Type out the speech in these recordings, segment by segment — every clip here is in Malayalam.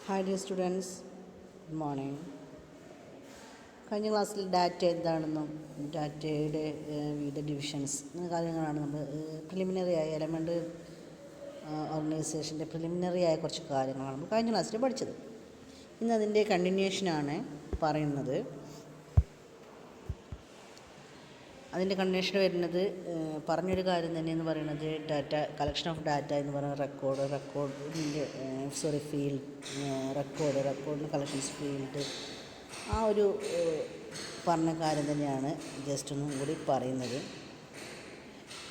Hi dear students, good morning. കഴിഞ്ഞ ക്ലാസ്സിൽ ഡാറ്റ എന്താണെന്നും ഡാറ്റയുടെ വിവിധ ഡിവിഷൻസ് എന്ന കാര്യങ്ങളാണ് നമ്മൾ പ്രിലിമിനറി ആയ എലമെൻ്റ് ഓർഗനൈസേഷൻ്റെ പ്രിലിമിനറി ആയ കുറച്ച് കാര്യങ്ങളാണ് നമ്മൾ കഴിഞ്ഞ ക്ലാസ്സിൽ പഠിച്ചത്. ഇന്ന് അതിൻ്റെ കണ്ടിന്യൂഷനാണ് പറയുന്നത്. അതിൻ്റെ കണ്ടിന്യൂഷൻ വരുന്നത് പറഞ്ഞൊരു കാര്യം തന്നെയെന്ന് പറയുന്നത് ഡാറ്റ കളക്ഷൻ ഓഫ് ഡാറ്റ എന്ന് പറയുന്നത് റെക്കോർഡിൻ്റെ ഫീൽഡ് റെക്കോർഡിൻ്റെ കളക്ഷൻസ് ഫീൽഡ് ആ ഒരു പറഞ്ഞ കാര്യം തന്നെയാണ് ജസ്റ്റ് ഒന്നും കൂടി പറയുന്നത്.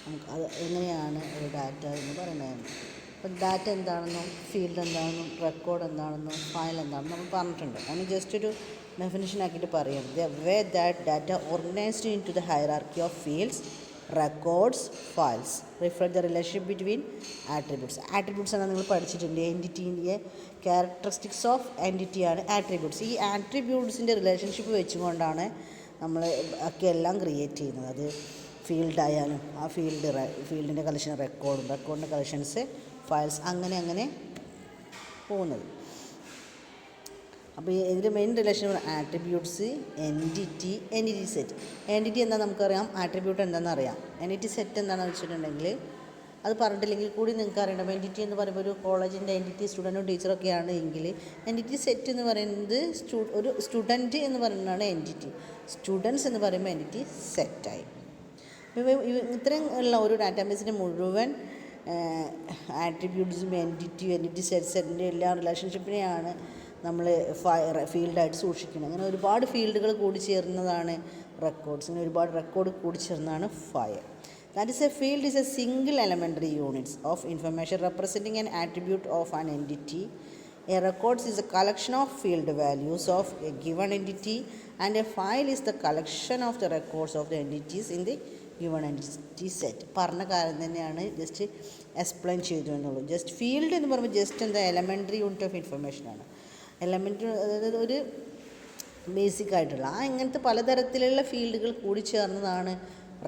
നമുക്ക് അത് എങ്ങനെയാണ് ഒരു ഡാറ്റ എന്ന് പറയുന്നത്. അപ്പം ഡാറ്റ എന്താണെന്നും ഫീൽഡ് എന്താണെന്നും റെക്കോർഡ് എന്താണെന്നും ഫയൽ എന്താണെന്നും നമ്മൾ പറഞ്ഞിട്ടുണ്ട്. അതിന് ജസ്റ്റ് ഒരു ഡെഫിനിഷൻ ആക്കിയിട്ട് പറയാം. The way that data organised into the hierarchy of fields, records, files reflect the relationship between attributes. Attributes ആണ് നിങ്ങൾ പഠിച്ചിട്ടുണ്ട്. എൻറ്റിറ്റീൻ്റെ ക്യാരക്ടറിസ്റ്റിക്സ് ഓഫ് എൻറ്റിറ്റിയാണ് ആട്രിബ്യൂട്ട്സ്. ഈ ആട്രിബ്യൂട്ട്സിൻ്റെ റിലേഷൻഷിപ്പ് വെച്ചുകൊണ്ടാണ് നമ്മൾ ഒക്കെ എല്ലാം ക്രിയേറ്റ് ചെയ്യുന്നത്. അത് ഫീൽഡായാലും ആ ഫീൽഡിൻ്റെ കളക്ഷൻ റെക്കോർഡിൻ്റെ കളക്ഷൻസ്, ഫയൽസ്, അങ്ങനെ പോകുന്നത്. അപ്പോൾ ഇതിൽ main relation attributes, entity set. Entity എന്താ നമുക്കറിയാം, ആട്രിബ്യൂട്ട് എന്താണെന്ന് അറിയാം. എൻറ്റിറ്റി സെറ്റ് എന്താണെന്ന് വെച്ചിട്ടുണ്ടെങ്കിൽ അത് പറഞ്ഞിട്ടില്ലെങ്കിൽ കൂടി നിങ്ങൾക്ക് അറിയണം. എൻറ്റിറ്റി എന്ന് പറയുമ്പോൾ ഒരു കോളേജിൻ്റെ എൻറ്റിറ്റി സ്റ്റുഡൻറ്റും ടീച്ചറൊക്കെയാണ് എങ്കിൽ എൻറ്റിറ്റി സെറ്റ് എന്ന് പറയുന്നത് ഒരു സ്റ്റുഡൻറ്റ് എന്ന് പറയുന്നതാണ് എൻറ്റിറ്റി. സ്റ്റുഡൻസ് എന്ന് പറയുമ്പോൾ എൻറ്റിറ്റി സെറ്റായി. ഇത്രയും ഉള്ള ഒരു ഡാറ്റാബേസിൻ്റെ മുഴുവൻ ആട്രിബ്യൂട്ട്സും എൻറ്റിറ്റി സെറ്റിൻ്റെ എല്ലാ റിലേഷൻഷിപ്പിനെയാണ് നമ്മൾ ഫീൽഡായിട്ട് സൂക്ഷിക്കുന്നത്. അങ്ങനെ ഒരുപാട് ഫീൽഡുകൾ കൂടി ചേർന്നതാണ് റെക്കോർഡ്സ്. ഇങ്ങനെ ഒരുപാട് റെക്കോർഡ് കൂടി ചേർന്നതാണ് file. That is, a field is a single elementary units of information representing an attribute of an entity. A record is a collection of field values of a given entity, and a file is the collection of the records of the entities in the given entity set. പറഞ്ഞ കാര്യം തന്നെയാണ് ജസ്റ്റ് എക്സ്പ്ലെയിൻ ചെയ്തു എന്നുള്ളൂ. ജസ്റ്റ് ഫീൽഡ് എന്ന് പറയുമ്പോൾ ജസ്റ്റ് എന്താ എലമെൻ്ററി യൂണിറ്റ് ഓഫ് ഇൻഫർമേഷനാണ്. എലമെൻ്ററി അതായത് ഒരു ബേസിക് ആയിട്ടുള്ള ഇങ്ങനത്തെ പലതരത്തിലുള്ള ഫീൽഡുകൾ കൂടി ചേർന്നതാണ്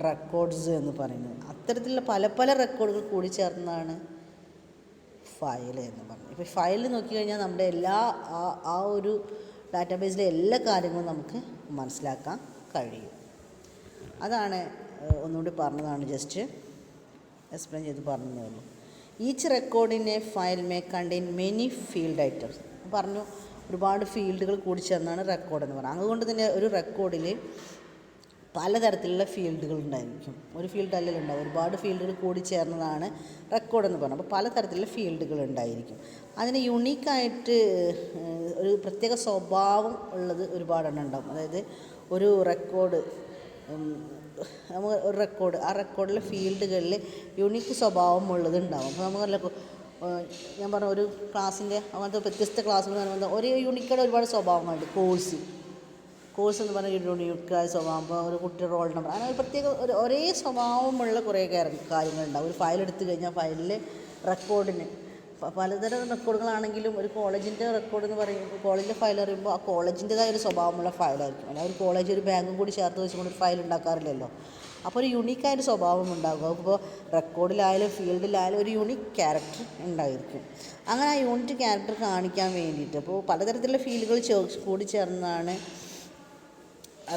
റെക്കോർഡ്സ് എന്ന് പറയുന്നത്. അത്തരത്തിലുള്ള പല റെക്കോർഡുകൾ കൂടി ചേർന്നതാണ് ഫയൽ എന്ന് പറയുന്നത്. ഇപ്പോൾ ഫയൽ നോക്കിക്കഴിഞ്ഞാൽ നമ്മുടെ എല്ലാ ആ ഒരു ഡാറ്റാബേസിലെ എല്ലാ കാര്യങ്ങളും നമുക്ക് മനസ്സിലാക്കാൻ കഴിയും. അതാണ് ഒന്നുകൂടി പറഞ്ഞതാണ്, ജസ്റ്റ് എക്സ്പ്ലെയിൻ ചെയ്ത് പറഞ്ഞതേ ഉള്ളൂ. Each record in A file may contain many field items. പറഞ്ഞു ഒരുപാട് ഫീൽഡുകൾ കൂടി ചേർന്നാണ് റെക്കോർഡ് എന്ന് പറയുന്നത്. അതുകൊണ്ട് തന്നെ ഒരു റെക്കോർഡിൽ പലതരത്തിലുള്ള ഫീൽഡുകൾ ഉണ്ടായിരിക്കും. ഒരു ഫീൽഡ് അല്ലല്ലോ ഉണ്ടാവും, ഒരുപാട് ഫീൽഡുകൾ കൂടി ചേർന്നതാണ് റെക്കോർഡ് എന്ന് പറയുന്നത്. അപ്പോൾ പലതരത്തിലുള്ള ഫീൽഡുകൾ ഉണ്ടായിരിക്കും. അതിന് യുണീക്കായിട്ട് ഒരു പ്രത്യേക സ്വഭാവം ഉള്ളത് ഒരുപാടെണ്ണം ഉണ്ടാവും. അതായത് ഒരു റെക്കോർഡ് ഒരു റെക്കോർഡ് ആ റെക്കോർഡിലെ ഫീൽഡുകളിൽ യുണീക്ക് സ്വഭാവം ഉള്ളത് ഉണ്ടാവും. അപ്പോൾ നമുക്കല്ല ഞാൻ പറഞ്ഞ ഒരു ക്ലാസ്സിൻ്റെ അങ്ങനത്തെ വ്യത്യസ്ത ക്ലാസ്സുകൾ എന്ന് പറയുന്നത് ഒരേ യൂണിക്കായിട്ട് ഒരുപാട് സ്വഭാവങ്ങളുണ്ട്. കോഴ്സ് എന്ന് പറഞ്ഞാൽ യൂണിക്കായ സ്വഭാവം, ഇപ്പോൾ ഒരു കുട്ടിയുടെ റോൾ നമ്പർ, അങ്ങനെ ഒരു പ്രത്യേക ഒരേ സ്വഭാവമുള്ള കുറേ കാര്യങ്ങളുണ്ടാവും. ഒരു ഫയൽ എടുത്തു കഴിഞ്ഞാൽ ഫയലിൽ റെക്കോർഡിന് പലതരം റെക്കോർഡുകളാണെങ്കിലും ഒരു കോളേജിൻ്റെ റെക്കോർഡ് എന്ന് പറയുമ്പോൾ കോളേജിൻ്റെ ഫയൽ പറയുമ്പോൾ ആ കോളേജിൻ്റെതായ ഒരു സ്വഭാവമുള്ള ഫയലായിരിക്കും. അല്ല ഒരു കോളേജ് ഒരു ബാങ്കും കൂടി ചേർത്ത് വെച്ചുകൊണ്ട് ഒരു ഫയൽ ഉണ്ടാക്കാറില്ലല്ലോ. അപ്പോൾ ഒരു യുണീക്കായൊരു സ്വഭാവം ഉണ്ടാകും. അപ്പോൾ റെക്കോർഡിലായാലും ഫീൽഡിലായാലും ഒരു യുണീക്ക് ക്യാരക്ടർ ഉണ്ടായിരിക്കും. അങ്ങനെ ആ യൂണിറ്റ് ക്യാരക്ടർ കാണിക്കാൻ വേണ്ടിയിട്ട് അപ്പോൾ പലതരത്തിലുള്ള ഫീൽഡുകൾ കൂടി ചേർന്നതാണ്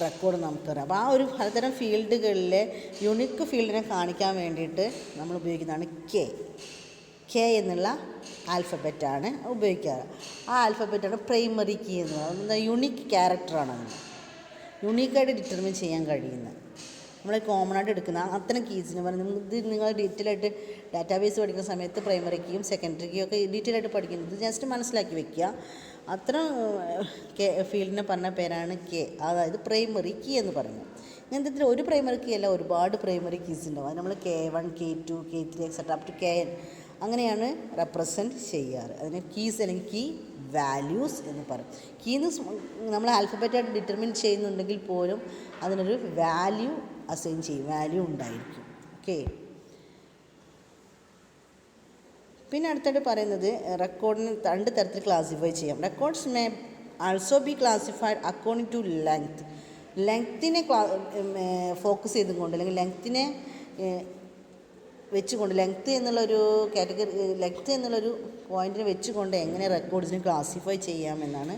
റെക്കോർഡ് നമുക്കറിയാം. അപ്പോൾ ആ ഒരു പലതരം ഫീൽഡുകളിലെ യുണീക്ക് ഫീൽഡിനെ കാണിക്കാൻ വേണ്ടിയിട്ട് നമ്മൾ ഉപയോഗിക്കുന്നതാണ് കെ എന്നുള്ള ആൽഫബറ്റാണ് ഉപയോഗിക്കാറ്. ആ ആൽഫബറ്റാണ് പ്രൈമറി കീ എന്ന് പറയുന്നത്. യുണീക്ക് ക്യാരക്ടറാണ് അതിന് യുണീക്കായിട്ട് ഡിറ്റർമിൻ ചെയ്യാൻ കഴിയുന്നത്. നമ്മൾ കോമൺ ആയിട്ട് എടുക്കുന്ന അത്തരം കീസിന് പറയുന്നത് ഇത് നിങ്ങൾ ഡീറ്റെയിൽ ആയിട്ട് ഡാറ്റാബേസ് പഠിക്കുന്ന സമയത്ത് പ്രൈമറി കീയും സെക്കൻഡറി കീയും ഒക്കെ ഡീറ്റെയിൽ ആയിട്ട് പഠിക്കുന്നത് ജസ്റ്റ് മനസ്സിലാക്കി വെക്കുക. അത്തരം ഫീൽഡിനെ പറഞ്ഞ പേരാണ് കെ, അതായത് പ്രൈമറി കീ എന്ന് പറയുന്നത്. ഇങ്ങനത്തെ ഒരു പ്രൈമറി കീ അല്ല, ഒരുപാട് പ്രൈമറി കീസ് ഉണ്ടാവും. അത് നമ്മൾ K1, K2, K3 etcetera up to Kn അങ്ങനെയാണ് റെപ്രസെൻറ്റ് ചെയ്യാറ്. അതിന് കീസ് അല്ലെങ്കിൽ കീ വാല്യൂസ് എന്ന് പറയും. കീന്ന് നമ്മൾ ആൽഫബറ്റായിട്ട് ഡിറ്റർമിൻ ചെയ്യുന്നുണ്ടെങ്കിൽ പോലും അതിനൊരു വാല്യൂ അസൈൻ ചെയ്യും, വാല്യൂ ഉണ്ടായിരിക്കും. ഓക്കെ. പിന്നെ അടുത്തായിട്ട് പറയുന്നത് റെക്കോർഡിന് 2 തരത്തിൽ ക്ലാസിഫൈ ചെയ്യാം. Records may also be classified according to ലെങ്ത്തിനെ ഫോക്കസ് ചെയ്തുകൊണ്ട് അല്ലെങ്കിൽ ലെങ്ത്തിനെ വെച്ചുകൊണ്ട് ലെങ്ത്ത് എന്നുള്ളൊരു പോയിന്റിനെ വെച്ചുകൊണ്ട് എങ്ങനെ റെക്കോർഡ്സിനെ ക്ലാസിഫൈ ചെയ്യാമെന്നാണ്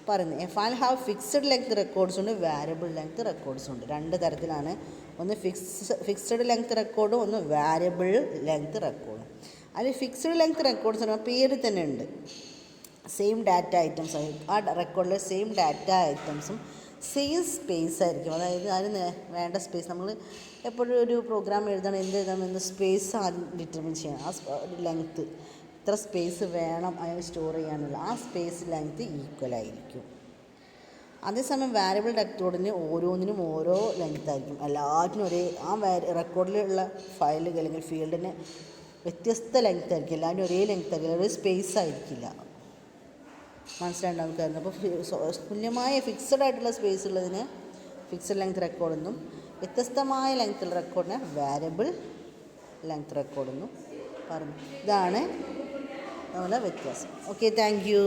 പറയുന്നത്. A file have fixed length records ഉണ്ട്, വാരിയബിൾ ലെങ്ത് റെക്കോർഡ്സ് ഉണ്ട്. രണ്ട് തരത്തിലാണ്, ഒന്ന് ഫിക്സഡ് ലെങ്ത് റെക്കോർഡും ഒന്ന് വാരിയബിൾ ലെങ്ത് റെക്കോർഡും. അതിൽ ഫിക്സഡ് ലെങ്ത് റെക്കോർഡ്സ് എന്ന് പറഞ്ഞാൽ പേര് തന്നെ ഉണ്ട്, സെയിം ഡാറ്റ ഐറ്റംസ്, ആ റെക്കോർഡിലെ സെയിം ഡാറ്റ ഐറ്റംസും സെയിം സ്പേസ് ആയിരിക്കും. അതായത് അതിന് വേണ്ട സ്പേസ്, നമ്മൾ എപ്പോഴും ഒരു പ്രോഗ്രാം എഴുതണം, എഴുതണമെന്ന് സ്പേസ് ആദ്യം ഡിറ്റർമിൻ ചെയ്യണം. ആ ലെങ്ത്ത് ഇത്ര സ്പേസ് വേണം അതിന് സ്റ്റോർ ചെയ്യാനുള്ള, ആ സ്പേസ് ലെങ്ത്ത് ഈക്വൽ ആയിരിക്കും. അതേസമയം വാരിയബിൾ റെക്കോർഡിന് ഓരോന്നിനും ഓരോ ലെങ്ത് ആയിരിക്കും. എല്ലാറ്റിനും ആ റെക്കോർഡിലുള്ള ഫയലുകൾ അല്ലെങ്കിൽ ഫീൽഡിന് വ്യത്യസ്ത ലെങ്ത് ആയിരിക്കും. എല്ലാവരും ഒരേ ലെങ്ത് ആയിരിക്കില്ല, ഒരേ സ്പേസ് ആയിരിക്കില്ല. മനസ്സിലായിട്ടുണ്ടാകുമായിരുന്നു. അപ്പോൾ തുല്യമായ ഫിക്സഡ് ആയിട്ടുള്ള സ്പേസ് ഉള്ളതിന് ഫിക്സഡ് ലെങ്ത് റെക്കോർഡെന്നും വ്യത്യസ്തമായ ലെങ്ത്തുള്ള റെക്കോർഡിന് വാരിയബിൾ ലെങ്ത് റെക്കോർഡെന്നും പറഞ്ഞു. ഇതാണ് നമ്മുടെ വ്യത്യാസം. Okay, thank you.